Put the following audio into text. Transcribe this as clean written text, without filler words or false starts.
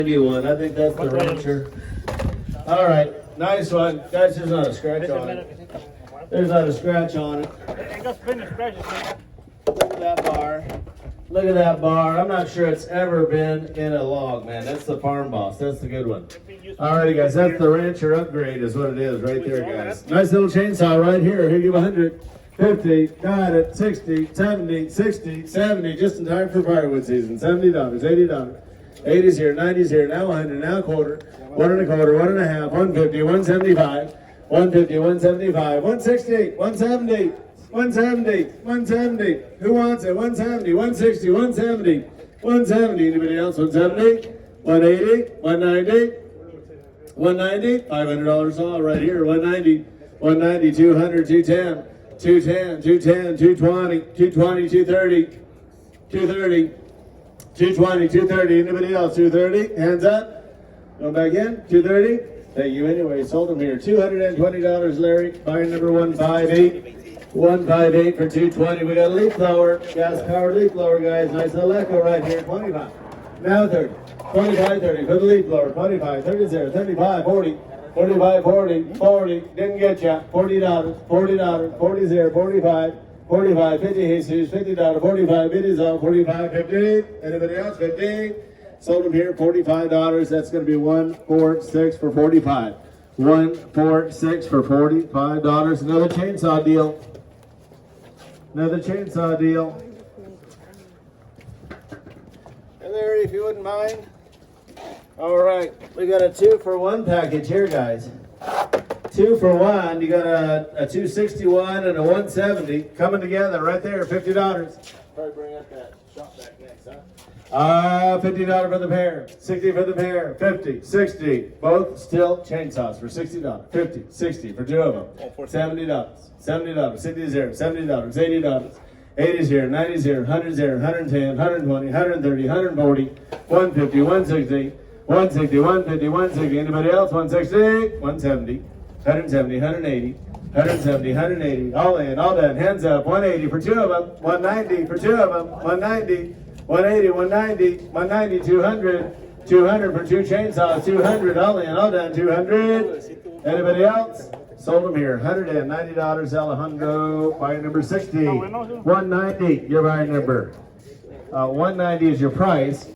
91. I think that's the Rancher. All right, nice one. Guys, there's not a scratch on it. There's not a scratch on it. Look at that bar. Look at that bar. I'm not sure it's ever been in a log, man. That's the Farm Boss. That's the good one. Alrighty, guys. That's the Rancher upgrade is what it is right there, guys. Nice little chainsaw right here. He'll give 100, 50, got it, 60, 70, 60, 70, just in time for firewood season. $70, $80. 80's here, 90's here, now 100, now a quarter, 1 and a quarter, 1 and a half, 150, 175, 150, 175, 160, 170, 170, 170. Who wants it? 170, 160, 170, 170. Anybody else? 170, 180, 190, 190, $500 all right here, 190, 190, 200, 210, 210, 210, 220, 220, 230, 230. 220, 230, anybody else? 230, hands up. Going back in, 230. Thank you anyway, sold them here. $220, Larry. Buyer number 158. 158 for 220. We got a leaf blower, gas powered leaf blower, guys. Nice little echo right here, 25. Now 30, 25, 30, for the leaf blower, 25, 30, 0, 35, 40, 45, 40, 40, didn't get ya, $40, $40, 40, 0, 45. 45, 50, Jesus, $50, 45, it is all 45, 50. Anybody else? 50. Sold them here, $45. That's going to be 146 for 45. 146 for $45. Another chainsaw deal. Another chainsaw deal. And Larry, if you wouldn't mind. All right, we got a 2-for-1 package here, guys. 2 for 1, you got a 261 and a 170 coming together right there, $50. Probably bring up that shop back next, huh? $50 for the pair, 60 for the pair, 50, 60. Both still chainsaws for $60, 50, 60 for 2 of them, $70, $70, 60 0, $70, $80. 80's here, 90's here, 100's here, 110, 120, 130, 140, 150, 160, 160, 150, 160. Anybody else? 160, 170. 170, 180, 170, 180, all in, all done, hands up, 180 for 2 of them, 190 for 2 of them, 190, 180, 190, 190, 200, 200 for 2 chainsaws, 200, all in, all done, 200. Anybody else? Sold them here, $190, Alejandro, buyer number 60, 190, your buyer number. 190 is your price.